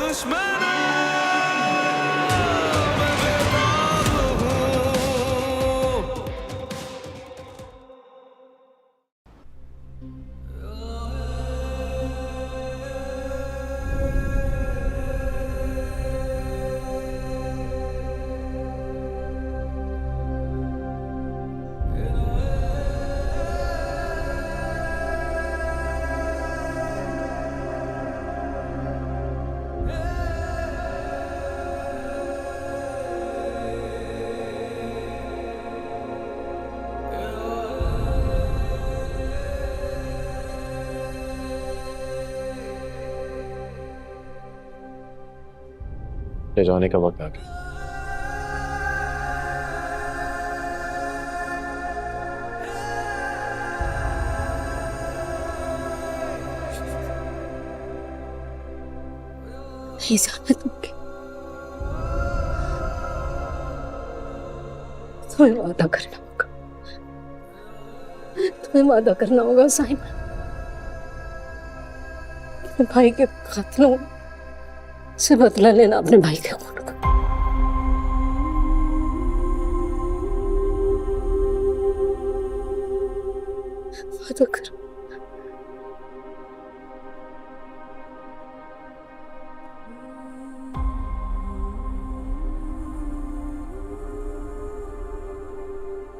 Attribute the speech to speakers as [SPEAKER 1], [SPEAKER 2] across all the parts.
[SPEAKER 1] दुश्मन
[SPEAKER 2] ले जाने का वक्त आ गया।
[SPEAKER 3] नहीं जाने दूंगी। तुम्हें वादा करना होगा, तुम्हें वादा करना होगा साइमन। अपने भाई के कातिलों से बदला लेना, अपने भाई के खून का। वादा करो।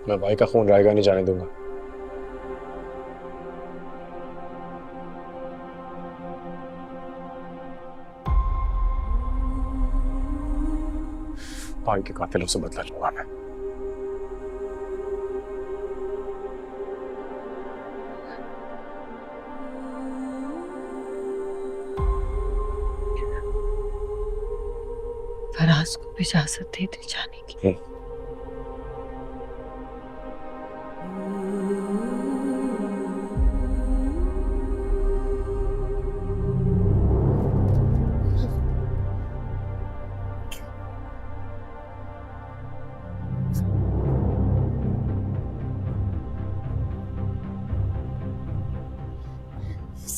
[SPEAKER 2] मैं भाई का खून रायगा नहीं जाने दूंगा। भाई के कातिलों से बदला लूंगा मैं।
[SPEAKER 3] फराज को भी इजाजत दे दी जाने की।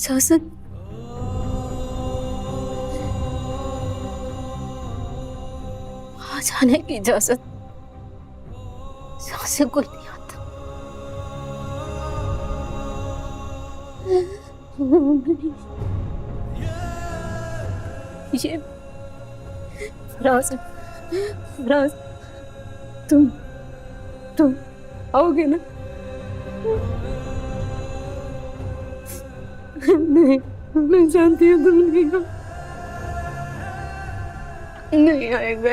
[SPEAKER 3] इजाजत वहां जाने की इजाजत से कोई नहीं आता। ये फराज, फराज, तुम आओगे ना? नहीं, मैं जानती हूँ तुम नहीं आएगा। ये नहीं आएगा,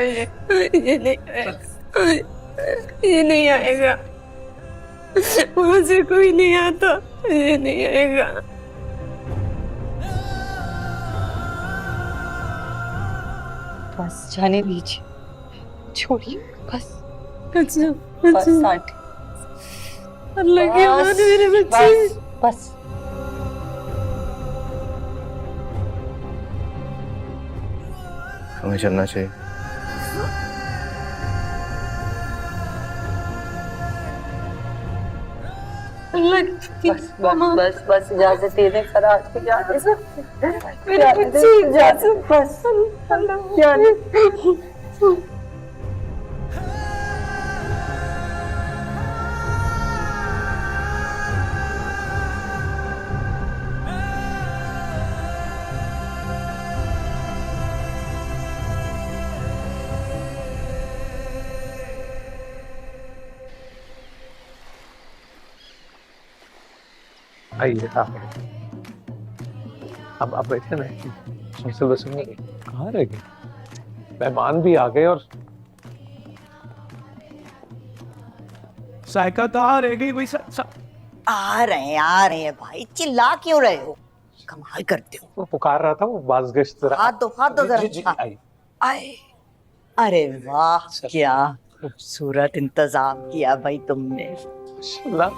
[SPEAKER 3] ये नहीं आएगा। वहां से कोई नहीं आता, ये नहीं आएगा।
[SPEAKER 4] बस जाने दीजिए, छोड़िए बस।
[SPEAKER 3] अच्छा
[SPEAKER 4] बस
[SPEAKER 3] अच्छा,
[SPEAKER 4] आंटी,
[SPEAKER 3] अल्लाह की अमान मेरे बच्चे।
[SPEAKER 4] बस बस।
[SPEAKER 2] हमें चलना चाहिए।
[SPEAKER 3] अल्लाह की
[SPEAKER 4] बस बस बस बस, इजाजत दे दें फराज को जाने से।
[SPEAKER 3] मेरे बच्चे,
[SPEAKER 4] इजाजत, बस जाने।
[SPEAKER 5] आइए आप अब बैठे ना। बस कहाँ रह गए? मेहमान भी आ गए और
[SPEAKER 1] साइका तो आ रह गई कोई
[SPEAKER 6] आ रहे हैं भाई, चिल्ला क्यों रहे हो? कमाल करते हो।
[SPEAKER 5] वो पुकार रहा था, वो बाज़गश्त जरा।
[SPEAKER 6] हाथ दो जरा।
[SPEAKER 5] जी, जी,
[SPEAKER 6] हाँ।
[SPEAKER 5] आइए।
[SPEAKER 6] आए, अरे वाह, क्या खूबसूरत इंतजाम किया भाई तुमने।
[SPEAKER 5] माशाल्लाह,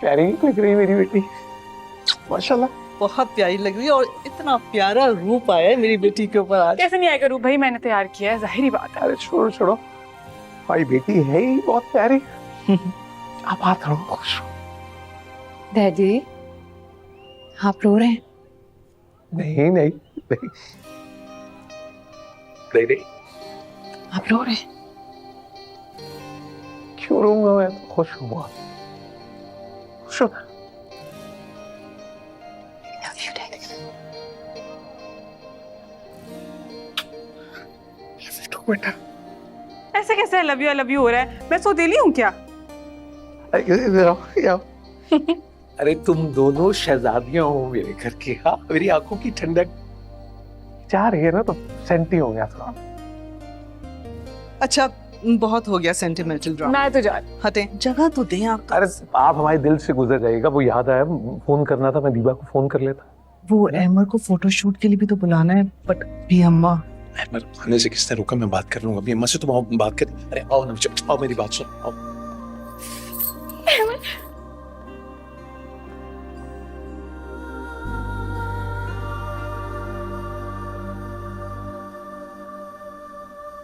[SPEAKER 5] प्यारी लग रही मेरी बेटी, माशाल्लाह।
[SPEAKER 4] बहुत प्यारी लग रही है और इतना प्यारा रूप आया है मेरी बेटी के ऊपर आज।
[SPEAKER 7] कैसे नहीं आएगा रूप भाई, मैंने तैयार किया है, जाहिर बात है।
[SPEAKER 5] अरे छोड़ो छोड़ो, भाई बेटी है ही बहुत प्यारी। आप बात करो, खुश हो।
[SPEAKER 3] डैडी, आप रो रहे हैं?
[SPEAKER 5] नहीं नहीं, नहीं नहीं नहीं,
[SPEAKER 7] आप रो रहे हैं?
[SPEAKER 5] क्यों रोऊंगा, मैं तो खुश हुआ, खुश हूं। बेटा
[SPEAKER 7] ऐसे कैसे लव यू हो रहा है? मैं सौतेली हूँ क्या?
[SPEAKER 5] इधर आओ, ये आओ। अरे तुम दोनों शहजादियां हो मेरे घर की। हाँ, मेरी आंखों की ठंडक जा रही है ना, तो सेंटी हो गया थोड़ा।
[SPEAKER 4] अच्छा बहुत हो गया सेंटिमेंटल ड्रामा।
[SPEAKER 7] मैं तो जा रही हूँ।
[SPEAKER 4] हटे, जगह तो दें आप तो।
[SPEAKER 5] अरे आप हमारे दिल से गुजर जाइएगा। वो याद आया, फोन करना था, मैं दीपा को फोन कर लेता।
[SPEAKER 4] वो अहमद को फोटोशूट के लिए भी तो बुलाना है, बट भी अम्मा।
[SPEAKER 2] अहमद आने से किसने रोका? मैं बात कर लूंगा अभी अम्मा से। तुम आओ बात कर। अरे आओ ना, आओ मेरी बात सुन, आओ।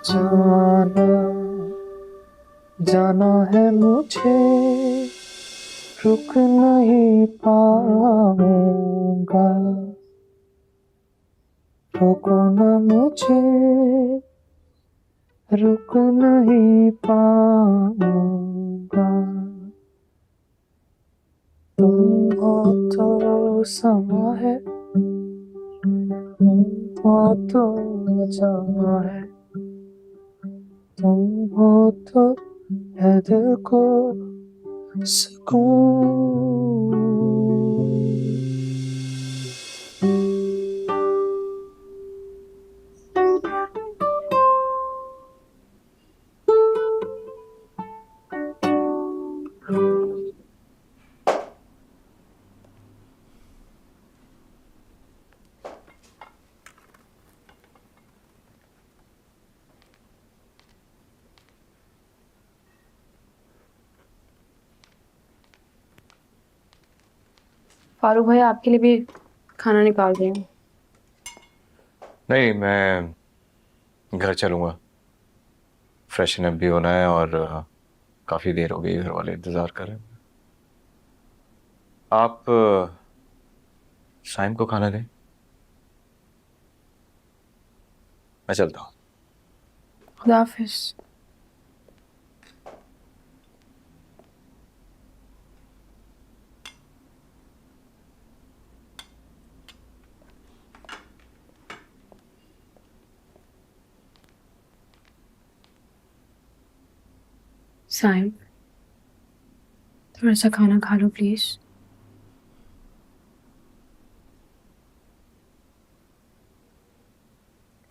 [SPEAKER 5] जाना जाना है मुझे, रुक नहीं पाऊंगा, रोको ना मुझे, रुक नहीं पाऊंगा, तुम हो तो समा है, तुम हो तो जमा है, तुम हो तो है दिल को सुकून।
[SPEAKER 3] फारूक भाई आपके लिए भी खाना निकाल रही हूँ।
[SPEAKER 2] नहीं, मैं घर चलूंगा। फ्रेशन अप भी होना है और काफी देर हो गई, घर वाले इंतजार कर रहे हैं। आप साइम को खाना दें, मैं चलता हूँ।
[SPEAKER 3] खुदा हाफिज। साइम थोड़ा सा खाना खा लो प्लीज।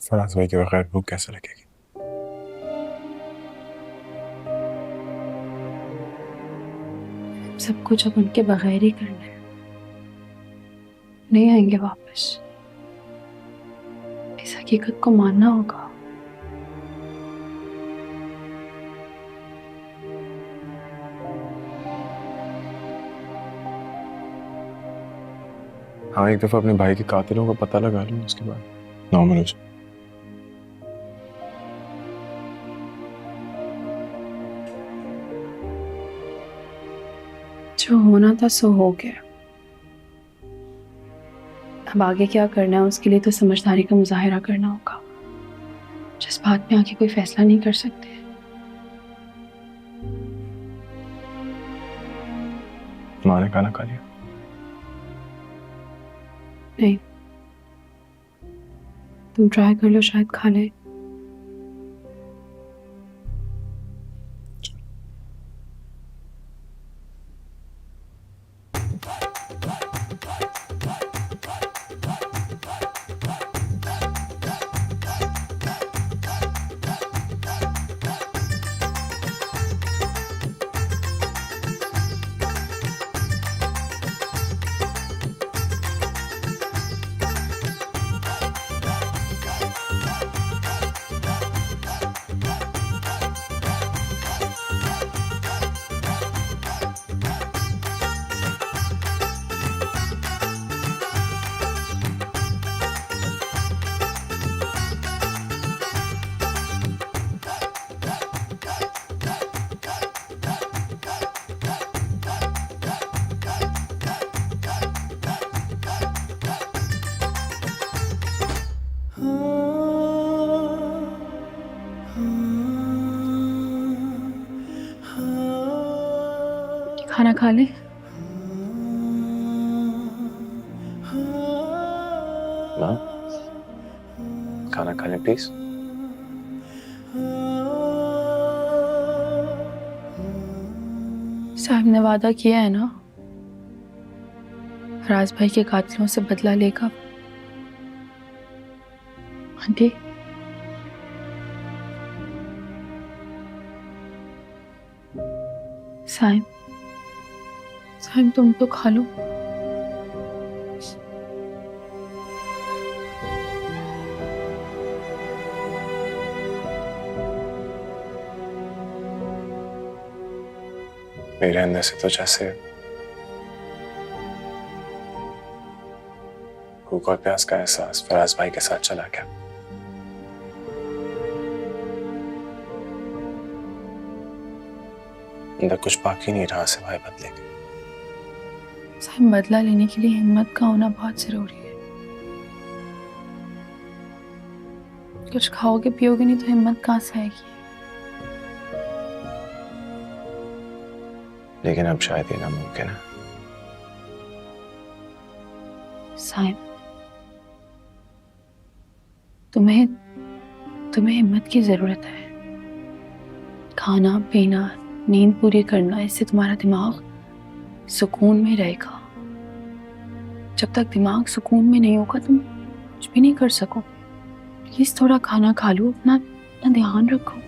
[SPEAKER 2] फराज भाई के बगैर भूख कैसे लगेगी?
[SPEAKER 3] सब कुछ अब उनके बगैर ही करना है, नहीं आएंगे वापस। इस हकीकत को मानना होगा।
[SPEAKER 2] हाँ, एक दफा अपने भाई के कातिलों का पता लगा लूँ, उसके बाद 9 मनोज।
[SPEAKER 3] जो होना था सो हो गया। अब आगे क्या करना है उसके लिए तो समझदारी का मुजाहिरा करना होगा। जिस बात में आगे कोई फैसला नहीं कर सकते।
[SPEAKER 2] माँ ने खाना खा लिया?
[SPEAKER 3] नहीं, तुम ट्राई कर लो, शायद खा ले। खाना खा ले।
[SPEAKER 2] माँ, खाना खा ले प्लीज।
[SPEAKER 3] साहब ने वादा किया है ना, फराज भाई के कातिलों से बदला लेगा। आंटी, साइम, साइम तुम तो खा लो।
[SPEAKER 2] मेरे अंदर से तो जैसे भूख और प्यास का एहसास फराज भाई के साथ चला गया। अंदर कुछ बाकी नहीं रहा सिवाय बदले के।
[SPEAKER 3] साइम, बदला लेने के लिए हिम्मत का होना बहुत जरूरी है। कुछ खाओगे पियोगे नहीं तो हिम्मत कहाँ से आएगी।
[SPEAKER 2] लेकिन अब शायद ये नामुमकिन है।
[SPEAKER 3] साइम, तुम्हें हिम्मत की जरूरत है। खाना पीना नींद पूरी करना, इससे तुम्हारा दिमाग सुकून में रहेगा। जब तक दिमाग सुकून में नहीं होगा तुम कुछ भी नहीं कर सको। प्लीज थोड़ा खाना खा लो, अपना ध्यान रखो।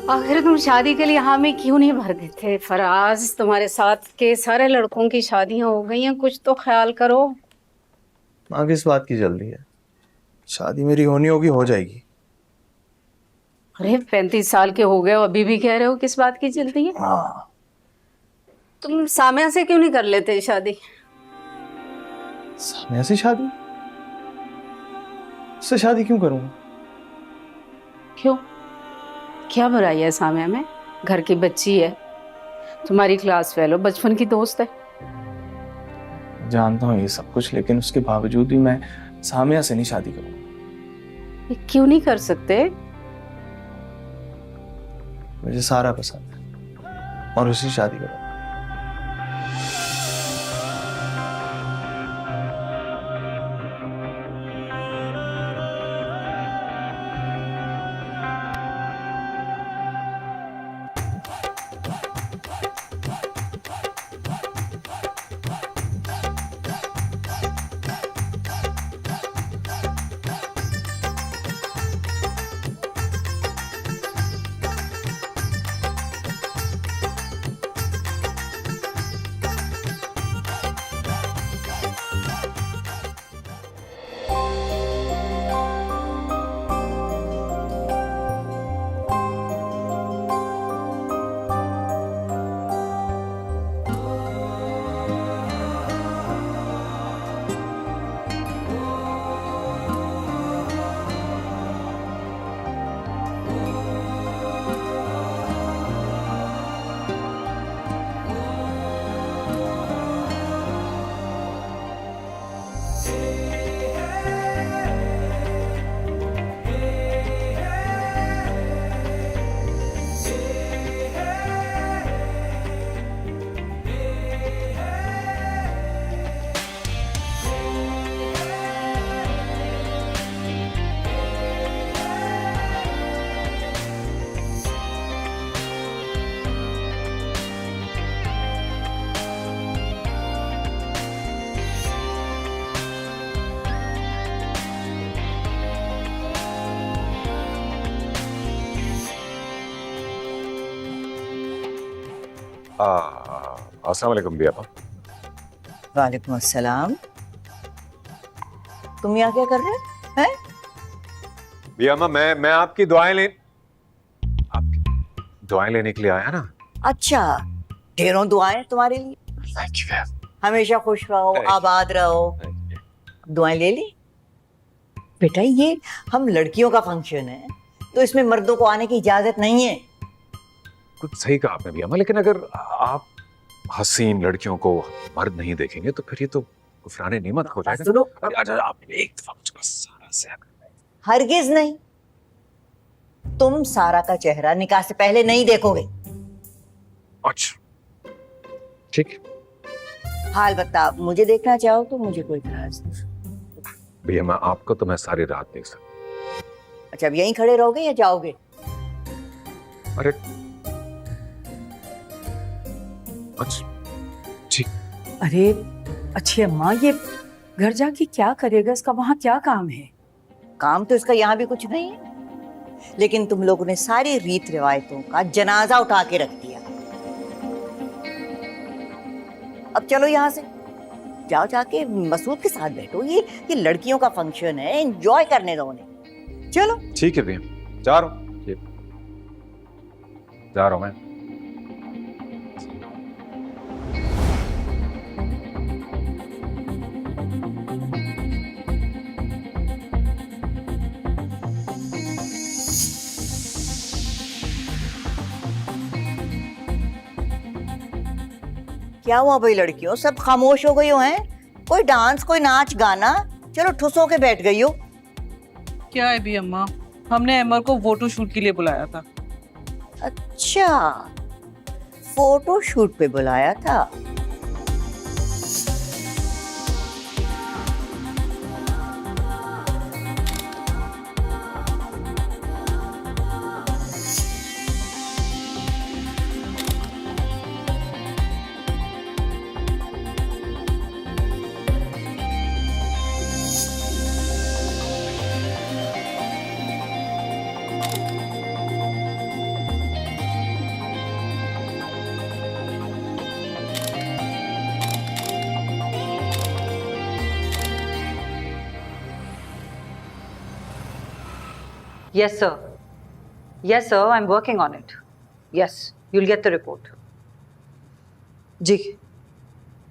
[SPEAKER 1] आखिर तुम शादी के लिए हामी क्यों नहीं भर देते फराज? तुम्हारे साथ के सारे लड़कों की शादियां हो गई हैं, कुछ तो ख्याल करो।
[SPEAKER 8] माँ, किस बात की जल्दी है? शादी मेरी होनी होगी, हो जाएगी।
[SPEAKER 1] अरे 35 साल के हो गए हो, अभी भी कह रहे हो किस बात की जल्दी है?
[SPEAKER 8] हाँ,
[SPEAKER 1] तुम सामिया से क्यों नहीं कर लेते शादी?
[SPEAKER 8] सामिया से शादी? उससे शादी क्यों करूँगा?
[SPEAKER 1] क्यों? क्या बुराई है सामिया में? घर की बच्ची है, तुम्हारी क्लास फेलो, बचपन की दोस्त है।
[SPEAKER 8] जानता हूँ ये सब कुछ, लेकिन उसके बावजूद भी मैं सामिया से नहीं शादी करूँगा।
[SPEAKER 1] ये क्यों नहीं कर सकते?
[SPEAKER 8] मुझे सारा पसंद है और उससे शादी करूँगा।
[SPEAKER 2] अस्सलाम वालेकुम बिया अम्मा।
[SPEAKER 6] वालेकुम अस्सलाम। तुम यहाँ क्या कर रहे हो? हैं?
[SPEAKER 2] बिया अम्मा, मैं आपकी दुआएं लेने के लिए आया ना।
[SPEAKER 6] अच्छा, ढेरों दुआएं तुम्हारे लिए।
[SPEAKER 2] Thank you.
[SPEAKER 6] हमेशा खुश रहो,
[SPEAKER 2] Thank you.
[SPEAKER 6] आबाद रहो। दुआएं ले ली बेटा। ये हम लड़कियों का फंक्शन है, तो इसमें मर्दों को आने की इजाजत नहीं है।
[SPEAKER 2] कुछ सही कहा आपने बिया अम्मा, लेकिन अगर आप हसीन लड़कियों को मर्द नहीं देखेंगे तो फिर ये तो कुफराने नेमत हो जाएगा।
[SPEAKER 6] सुनो,
[SPEAKER 2] अच्छा, आप एक दफा मुझे बस सारा से
[SPEAKER 6] हरगिज नहीं। तुम सारा का चेहरा निकाह से पहले नहीं देखोगे।
[SPEAKER 2] अच्छा ठीक।
[SPEAKER 6] हाल बता, मुझे देखना चाहो तो मुझे कोई इतराज नहीं।
[SPEAKER 2] भैया मैं आपको तो मैं सारी रात देख सकता।
[SPEAKER 6] अच्छा, अब यहीं खड़े रहोगे या जाओगे?
[SPEAKER 2] अरे अच्छा ठीक।
[SPEAKER 9] अरे अच्छी अम्मा, ये घर जाके क्या करेगा? इसका वहां क्या काम है?
[SPEAKER 6] काम तो इसका यहाँ भी कुछ नहीं है, लेकिन तुम लोगों ने सारी रीत रिवायतों का जनाजा उठा के रख दिया। अब चलो यहाँ से, जाओ जाके मसूद के साथ बैठो। ये लड़कियों का फंक्शन है, एंजॉय करने दो उन्हें। चलो।
[SPEAKER 2] ठीक है भैया, जा रहा हूँ मैं।
[SPEAKER 6] क्या हुआ भाई लड़कियों, सब खामोश हो गई हो हैं? कोई डांस, कोई नाच गाना? चलो ठुस होके बैठ गई हो।
[SPEAKER 7] क्या है भी अम्मा, हमने अमर को फोटो शूट के लिए बुलाया था।
[SPEAKER 6] अच्छा, फोटो शूट पे बुलाया था।
[SPEAKER 10] Yes, sir. Yes, sir. I'm working on it. Yes, you'll get the report. Ji,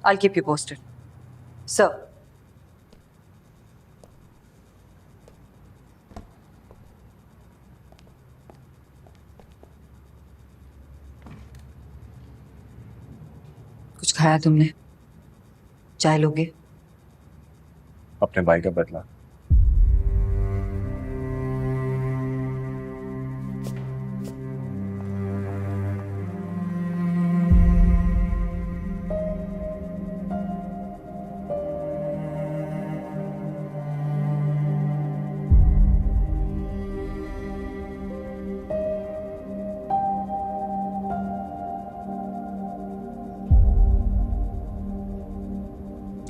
[SPEAKER 10] I'll keep you posted. Sir. कुछ खाया तुमने? चाय लोगे?
[SPEAKER 2] अपने भाई का बदला।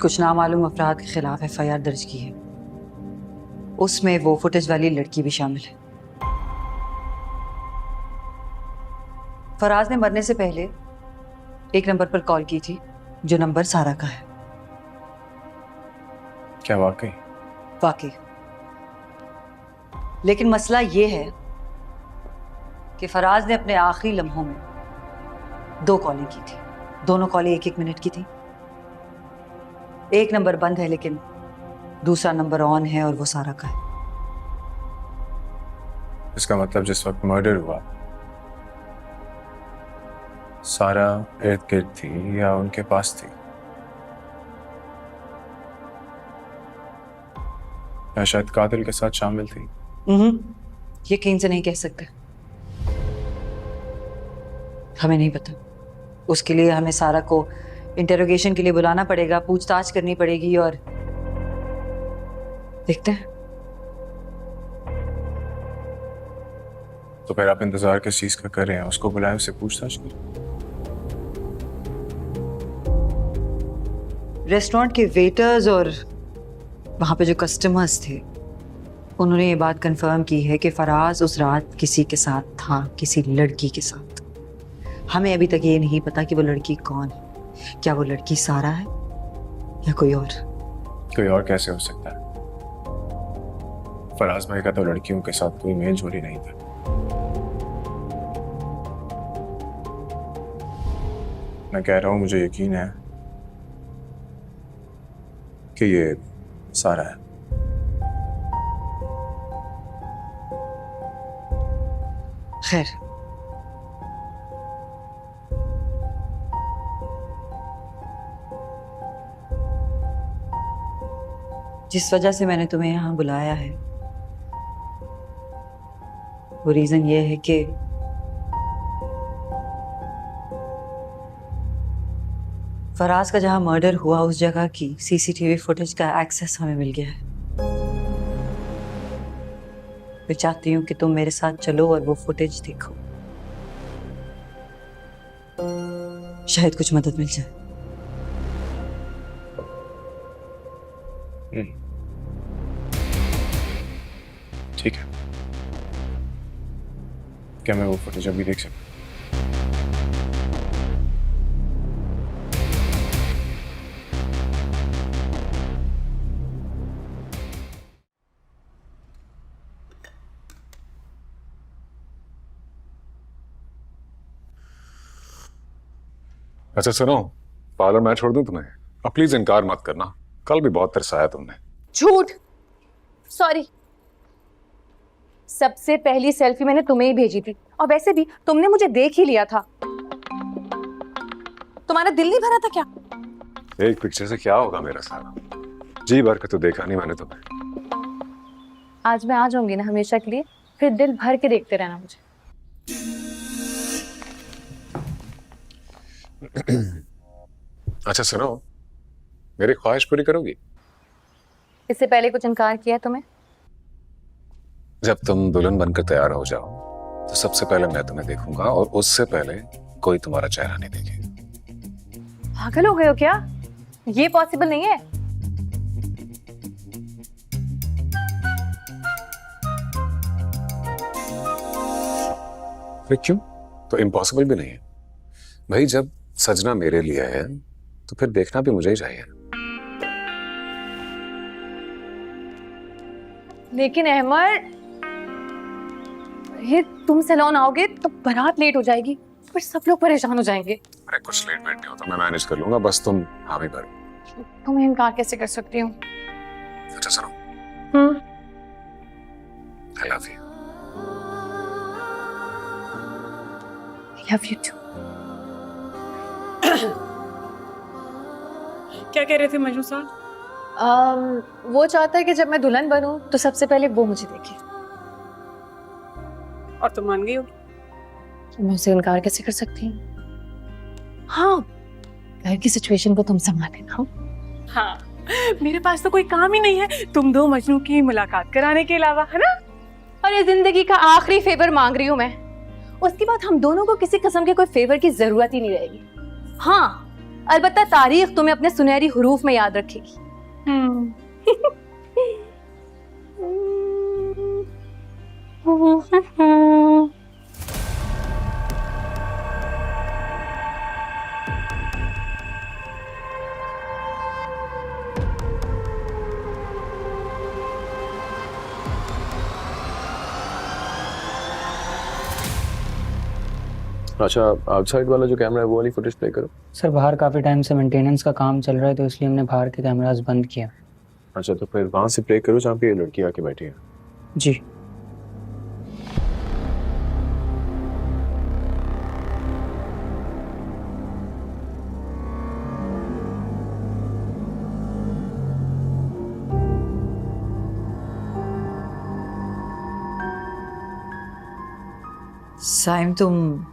[SPEAKER 10] कुछ नामालूम अफराद के खिलाफ FIR दर्ज की है। उसमें वो फुटेज वाली लड़की भी शामिल है। फराज ने मरने से पहले एक नंबर पर कॉल की थी, जो नंबर सारा का है।
[SPEAKER 2] क्या वाकई?
[SPEAKER 10] वाकई। लेकिन मसला ये है कि फराज ने अपने आखिरी लम्हों में 2 कॉलें की थी। दोनों कॉलें 1-1 मिनट की थी। एक नंबर बंद है लेकिन दूसरा नंबर ऑन है और वो सारा का है।
[SPEAKER 8] इसका मतलब जिस वक्त मर्डर हुआ सारा इर्द गिर्द थी या उनके पास थी, या शायद कातिल के साथ शामिल थी?
[SPEAKER 10] यकीन से नहीं कह सकते, हमें नहीं पता। उसके लिए हमें सारा को इंटेरोगेशन के लिए बुलाना पड़ेगा, पूछताछ करनी पड़ेगी और देखते हैं।
[SPEAKER 8] तो फिर आप इंतजार किस चीज का कर रहे हैं? उसको बुलाएं, उससे पूछताछ करें।
[SPEAKER 10] रेस्टोरेंट के वेटर्स और वहां पे जो कस्टमर्स थे उन्होंने ये बात कंफर्म की है कि फराज उस रात किसी के साथ था, किसी लड़की के साथ। हमें अभी तक ये नहीं पता कि वो लड़की कौन है। क्या वो लड़की सारा है या कोई और?
[SPEAKER 8] कोई और कैसे हो सकता है? फराज भाई का तो लड़कियों के साथ कोई मेल जोल ही नहीं था। मैं कह रहा हूं मुझे यकीन है कि ये सारा है।
[SPEAKER 10] खैर, जिस वजह से मैंने तुम्हें यहाँ बुलाया है वो रीजन ये है कि फराज का जहां मर्डर हुआ उस जगह की सीसीटीवी फुटेज का एक्सेस हमें मिल गया है। मैं चाहती हूँ कि तुम मेरे साथ चलो और वो फुटेज देखो, शायद कुछ मदद मिल जाए।
[SPEAKER 8] ठीक है, क्या मैं वो फुटेज अभी देख सकता हूँ?
[SPEAKER 11] अच्छा सुनो, पार्लर मैं छोड़ दूं तुम्हें? अब प्लीज इनकार मत करना, कल भी बहुत तरसाया तुमने।
[SPEAKER 3] झूठ। सॉरी, सबसे पहली सेल्फी मैंने तुम्हें ही भेजी थी, और वैसे भी तुमने मुझे देख ही लिया था। तुम्हारा दिल नहीं भरा था क्या?
[SPEAKER 11] एक पिक्चर से क्या होगा मेरा सारा? जी भर के तो देखा नहीं मैंने तुम्हें।
[SPEAKER 3] आज मैं आ जाऊंगी ना हमेशा के लिए, फिर दिल भर के देखते रहना मुझे।
[SPEAKER 11] अच्छा सुनो, मेरी ख्वाहिश पूरी करोगी?
[SPEAKER 3] इससे पहले कुछ इनकार किया है तुम्हें?
[SPEAKER 11] जब तुम दुल्हन बनकर तैयार हो जाओ तो सबसे पहले मैं तुम्हें देखूंगा, और उससे पहले कोई तुम्हारा चेहरा नहीं देखेगा।
[SPEAKER 3] पागल हो गए हो क्या? ये पॉसिबल नहीं है।
[SPEAKER 11] फिर क्यों? तो इम्पॉसिबल भी नहीं है भाई। जब सजना मेरे लिए है तो फिर देखना भी मुझे ही चाहिए।
[SPEAKER 3] लेकिन अहमद, ये तुम सैलून आओगे तो बारात लेट हो जाएगी, फिर सब लोग परेशान हो जाएंगे।
[SPEAKER 11] अरे कुछ लेट वेट नहीं होता, मैं मैनेज कर लूंगा, बस तुम हामी भरो।
[SPEAKER 3] तुम्हें इनकार कैसे कर सकती हूँ?
[SPEAKER 11] अच्छा सुनो, I love you.
[SPEAKER 3] Love you too.
[SPEAKER 9] क्या कह रहे थे मजनू साहब?
[SPEAKER 3] वो चाहता है कि जब मैं दुल्हन बनूं तो सबसे पहले वो मुझे देखे।
[SPEAKER 9] और तुम मान गई हो?
[SPEAKER 3] मैं उसे इनकार कैसे कर सकती हूँ? हाँ, घर की सिचुएशन को तुम संभाल लेना।
[SPEAKER 9] हाँ, मेरे पास तो कोई काम ही नहीं है तुम दो मजनू की मुलाकात कराने के अलावा, है ना?
[SPEAKER 3] और ये जिंदगी का आखिरी फेवर मांग रही हूँ मैं। उसके बाद हम दोनों को किसी किस्म के कोई फेवर की जरूरत ही नहीं रहेगी। हाँ, अलबत्ता तारीख तुम्हें अपने सुनहरी हुरूफ में याद रखेगी।
[SPEAKER 8] अच्छा, आउटसाइड वाला जो कैमरा है वो वाली फुटेज प्ले करो।
[SPEAKER 12] सर, बाहर काफ़ी टाइम से मेंटेनेंस का काम चल रहा है, तो इसलिए हमने बाहर के कैमरास बंद किया।
[SPEAKER 8] अच्छा, तो फिर वहां से प्ले करो जहाँ पे ये लड़की आके बैठी है।
[SPEAKER 12] जी।
[SPEAKER 10] साइम, तुम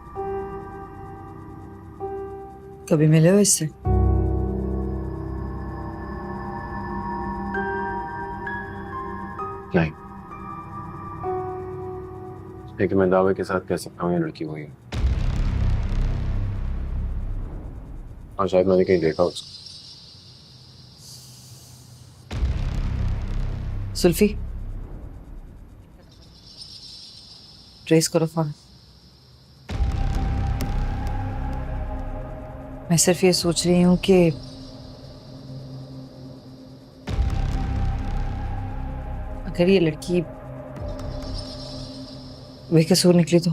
[SPEAKER 10] कभी मिले हो इससे?
[SPEAKER 8] नहीं, लेकिन मैं दावे के साथ कह सकता हूँ ये लड़की वही है, और शायद मैंने कहीं देखा उसको।
[SPEAKER 10] सुल्फी, ट्रेस करो फोन।
[SPEAKER 6] मैं सिर्फ ये सोच रही हूँ कि अगर ये लड़की बेकसूर निकली तो।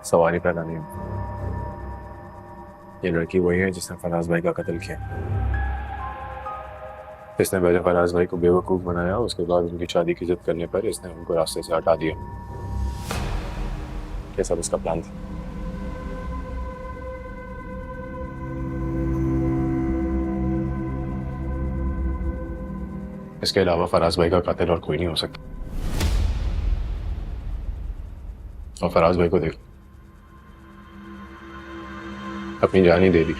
[SPEAKER 11] सवाल ही पैदा नहीं होता। ये लड़की वही है जिसने फराज भाई का कत्ल किया, इसने पहले फराज भाई को बेवकूफ बनाया, उसके बाद उनकी शादी की जिद करने पर इसने उनको रास्ते से हटा दिया। ये सब उसका प्लान था। इसके अलावा फराज भाई का कातिल और कोई नहीं हो सकता। और फराज भाई को देखो, अपनी जान ही दे दी।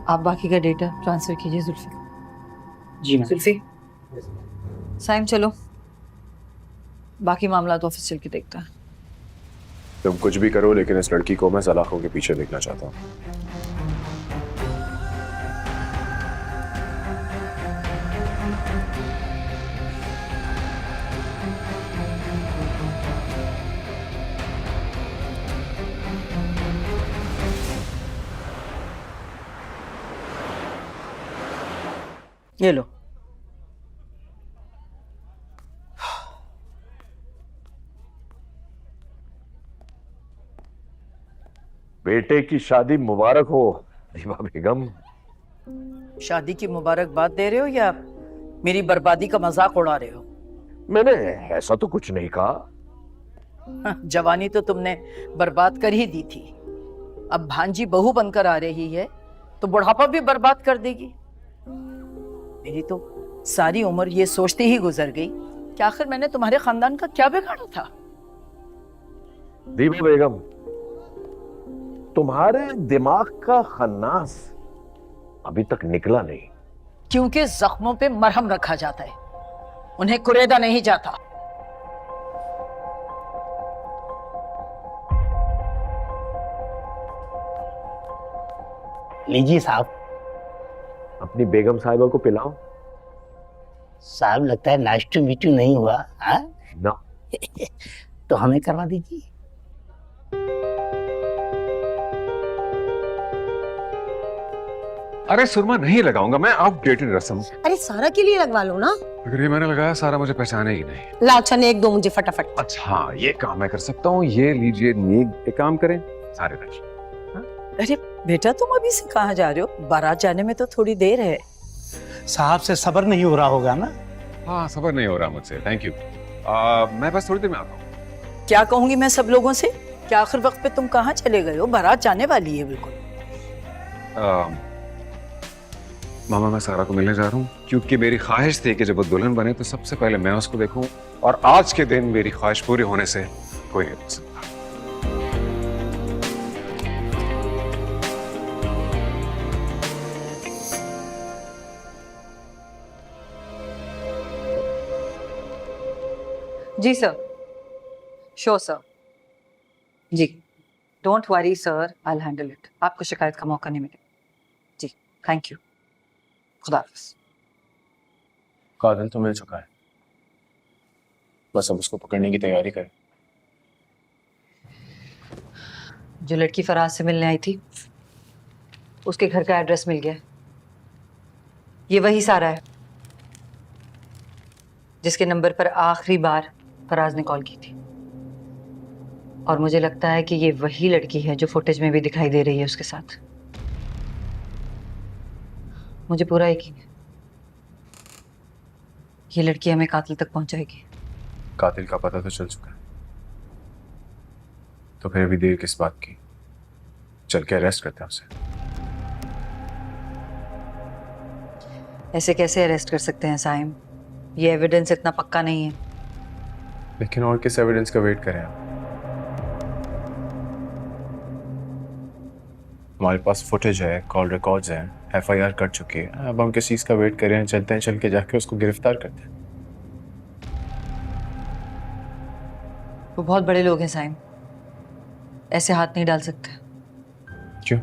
[SPEAKER 6] आप बाकी का डेटा ट्रांसफर कीजिए जुल्फी।
[SPEAKER 12] जी मैम।
[SPEAKER 6] जुल्फी, साइम चलो, बाकी मामला तो ऑफिस चल के देखता है।
[SPEAKER 11] तुम कुछ भी करो, लेकिन इस लड़की को मैं सलाखों के पीछे देखना चाहता हूँ।
[SPEAKER 6] ये लो।
[SPEAKER 5] बेटे की शादी मुबारक हो दीवा बेगम।
[SPEAKER 4] शादी की मुबारकबाद दे रहे हो या मेरी बर्बादी का मजाक उड़ा रहे हो?
[SPEAKER 5] मैंने ऐसा तो कुछ नहीं कहा।
[SPEAKER 4] जवानी तो तुमने बर्बाद कर ही दी थी, अब भांजी बहू बनकर आ रही है तो बुढ़ापा भी बर्बाद कर देगी। मेरी तो सारी उम्र ये सोचती ही गुजर गई कि आखिर मैंने तुम्हारे खानदान का क्या बिगाड़ा था।
[SPEAKER 5] दीवा बेगम, तुम्हारे दिमाग का खन्नास अभी तक निकला नहीं।
[SPEAKER 4] क्योंकि जख्मों पे मरहम रखा जाता है, उन्हें कुरेदा नहीं जाता।
[SPEAKER 13] लीजिए साहब।
[SPEAKER 5] अपनी बेगम साहिबा को पिलाओ।
[SPEAKER 13] साहब लगता है नाइस टू मीट यू नहीं हुआ। हाँ
[SPEAKER 5] ना
[SPEAKER 13] तो हमें करवा दीजिए।
[SPEAKER 11] अरे सुरमा नहीं लगाऊंगा मैं, आउटडेटेड रस्म।
[SPEAKER 14] अरे सारा के लिए लगवा लो ना।
[SPEAKER 11] अगर ये मैंने लगाया, सारा मुझे पहचाने ही नहीं।
[SPEAKER 14] लाओ चने एक दो मुझे फटाफट।
[SPEAKER 11] अच्छा हाँ, ये काम मैं कर सकता हूँ। ये लीजिए, नींद एक काम करें सारे रश।
[SPEAKER 4] अरे बेटा, तुम अभी से कहाँ जा रहे हो? बारात जाने में तो थोड़ी देर है।
[SPEAKER 13] साहब से सब्र नहीं हो रहा होगा ना?
[SPEAKER 11] हाँ, सब्र नहीं हो रहा मुझसे। Thank you. मैं बस थोड़ी देर में आता हूँ।
[SPEAKER 4] क्या कहूंगी मैं सब लोगों से? क्या आखिर वक्त पे तुम कहाँ चले गए हो? बारात जाने वाली है बिल्कुल।
[SPEAKER 11] मामा, मैं सारा को मिलने जा रहा हूँ, क्योंकि मेरी ख्वाहिश थी कि जब वो दुल्हन बने तो सबसे पहले मैं उसको देखूं, और आज के दिन मेरी ख्वाहिश पूरी होने से कोई नहीं रोक सकता।
[SPEAKER 10] जी सर, श्योर सर। जी, don't worry sir, I will handle it. आपको शिकायत का मौका नहीं मिलेगा। जी, थैंक यू। खुदा हाफिज़।
[SPEAKER 11] कातिल तो मिल चुका है, बस अब उसको पकड़ने की तैयारी करें।
[SPEAKER 10] जो लड़की फराज से मिलने आई थी, उसके घर का एड्रेस मिल गया है। ये वही सारा है जिसके नंबर पर आखिरी बार फराज ने कॉल की थी, और मुझे लगता है कि ये वही लड़की है जो फुटेज में भी दिखाई दे रही है उसके साथ। मुझे पूरा यकीन है ये लड़की हमें कातिल तक पहुंचाएगी।
[SPEAKER 11] कातिल का पता तो चल चुका है, तो फिर अभी देर किस बात की? चल के अरेस्ट करते हैं उसे।
[SPEAKER 10] ऐसे कैसे अरेस्ट कर सकते हैं साइम? ये एविडेंस इतना पक्का नहीं है।
[SPEAKER 11] लेकिन और किस एविडेंस का वेट करें आप? हमारे पास फुटेज है, कॉल रिकॉर्ड्स हैं, एफआईआर कर चुकी है। अब हम किस चीज का वेट करें? चलते हैं, चल के जाके उसको गिरफ्तार करते हैं।
[SPEAKER 10] वो बहुत बड़े लोग हैं साइम, ऐसे हाथ नहीं डाल सकते।
[SPEAKER 8] क्यों?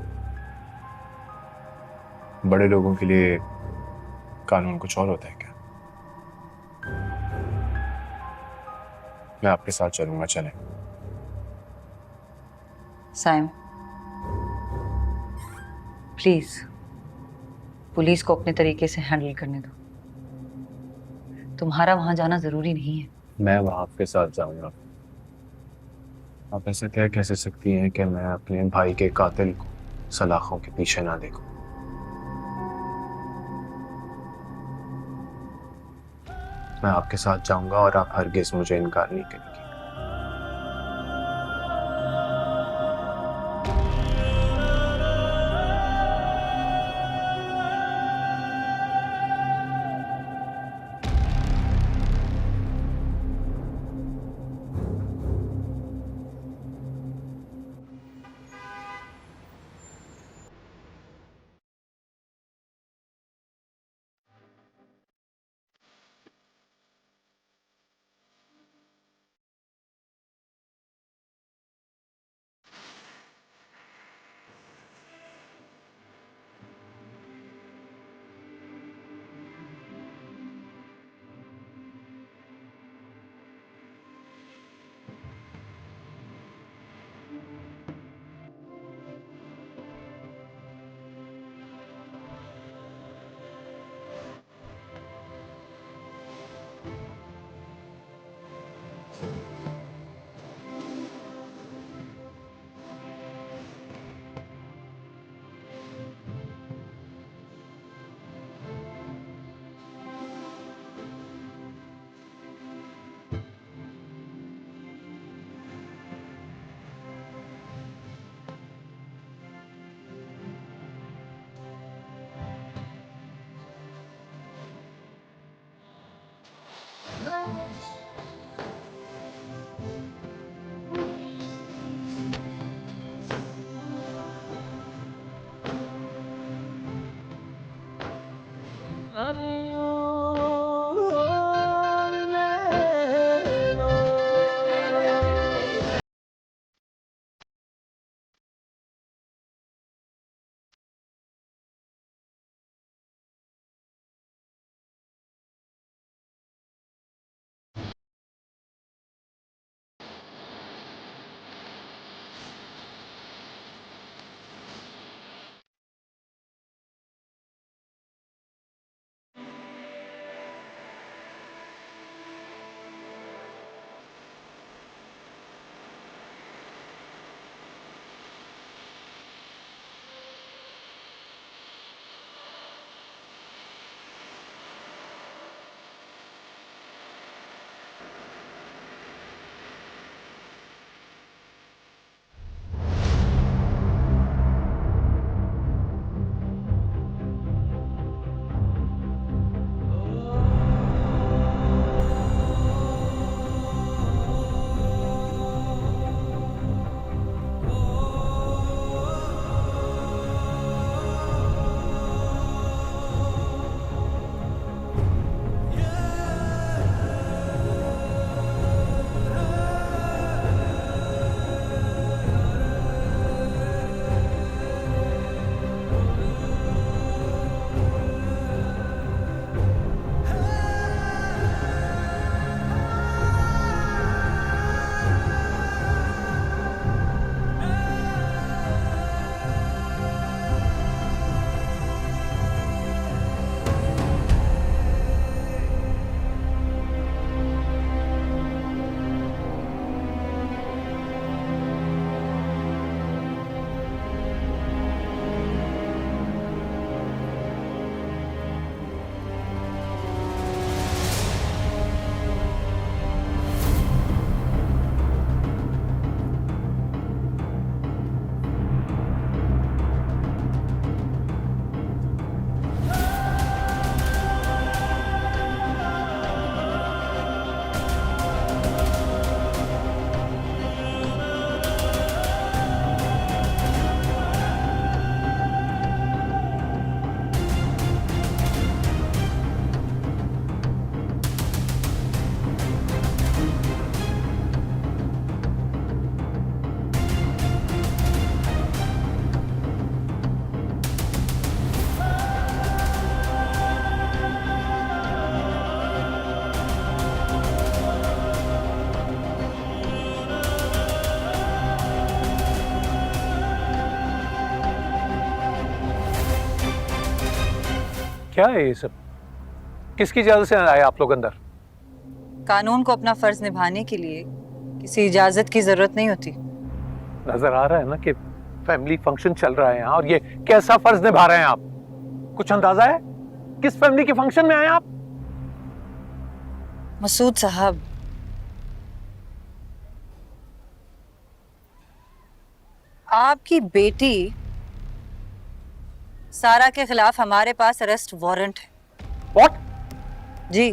[SPEAKER 8] बड़े लोगों के लिए कानून कुछ और होता है क्या? मैं आपके साथ चलूंगा, चलें।
[SPEAKER 10] साइम, प्लीज पुलिस को अपने तरीके से हैंडल करने दो। तुम्हारा वहां जाना जरूरी नहीं है।
[SPEAKER 8] मैं वहां आपके साथ जाऊंगा। आप ऐसा कह सकती हैं कि मैं अपने भाई के कातिल को सलाखों के पीछे ना देखूं? मैं आपके साथ जाऊंगा और आप हरगिज मुझे इनकार नहीं करेंगी।
[SPEAKER 5] क्या है ये सब? किसकी इजाजत से आए आप लोग अंदर?
[SPEAKER 10] कानून को अपना फर्ज निभाने के लिए किसी इजाजत की जरूरत नहीं होती।
[SPEAKER 5] नजर आ रहा है ना कि फैमिली फंक्शन चल रहा है यहाँ, और ये कैसा फर्ज निभा रहे हैं आप? कुछ अंदाजा है किस फैमिली के फंक्शन में आए आप?
[SPEAKER 10] मसूद साहब, आपकी बेटी सारा के खिलाफ हमारे पास अरेस्ट वारंट है।
[SPEAKER 5] What?
[SPEAKER 10] जी,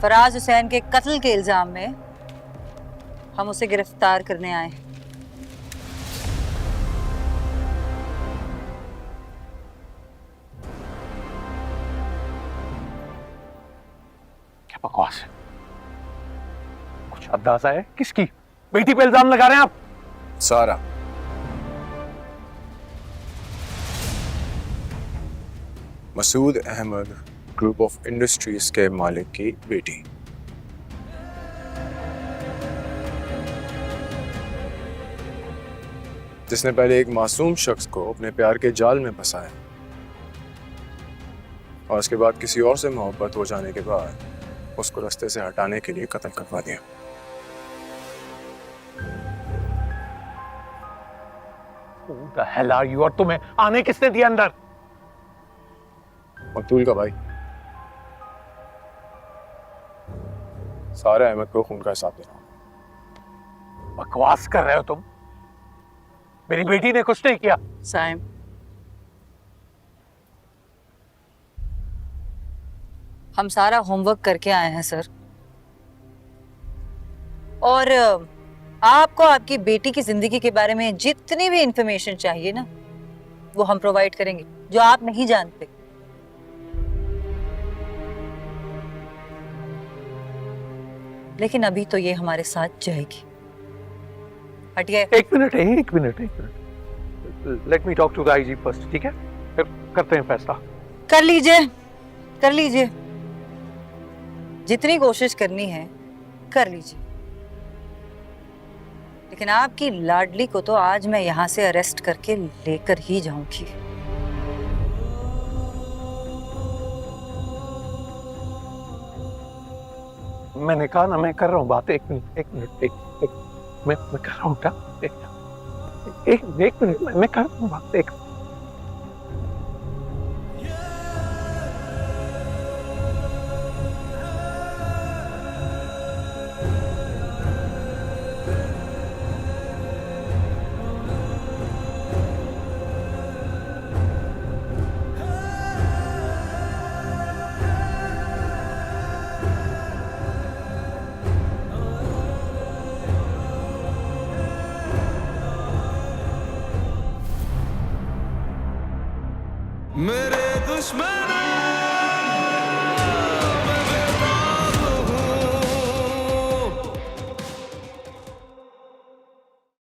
[SPEAKER 10] फराज हुसैन के कत्ल के इल्जाम में हम उसे गिरफ्तार करने आए हैं।
[SPEAKER 5] क्या बकवास है? कुछ अंदाजा है किसकी बेटी पे इल्जाम लगा रहे हैं आप?
[SPEAKER 8] सारा। Masood Ahmed group of industries के मालिक की बेटी। जिसने पहले एक मासूम शख्स को अपने प्यार के जाल में फंसाया और उसके बाद किसी और से मोहब्बत हो जाने के बाद उसको रास्ते से हटाने के लिए कत्ल करवा दिया।
[SPEAKER 5] Who the hell are you? और तुम्हें आने किसने दिया अंदर?
[SPEAKER 8] मकतूल का भाई सारा अहमद को खून का हिसाब देना।
[SPEAKER 5] बकवास कर रहे हो तुम? मेरी बेटी ने कुछ नहीं किया।
[SPEAKER 7] साइम,
[SPEAKER 10] हम सारा होमवर्क करके आए हैं सर, और आपको आपकी बेटी की जिंदगी के बारे में जितनी भी इंफॉर्मेशन चाहिए ना, वो हम प्रोवाइड करेंगे जो आप नहीं जानते। लेकिन अभी तो ये हमारे साथ जाएगी। हटिए।
[SPEAKER 5] एक minute. Let me talk to the IG first, ठीक है? फिर करते हैं फैसला।
[SPEAKER 10] कर लीजिए, जितनी कोशिश करनी है कर लीजिए, लेकिन आपकी लाडली को तो आज मैं यहां से अरेस्ट करके लेकर ही जाऊंगी।
[SPEAKER 5] मैंने कहा ना मैं कर रहा हूँ बात। एक मिनट मैं कर रहा हूँ क्या? एक मिनट मैं कर रहा हूँ बात। एक
[SPEAKER 15] मेरे दुश्मन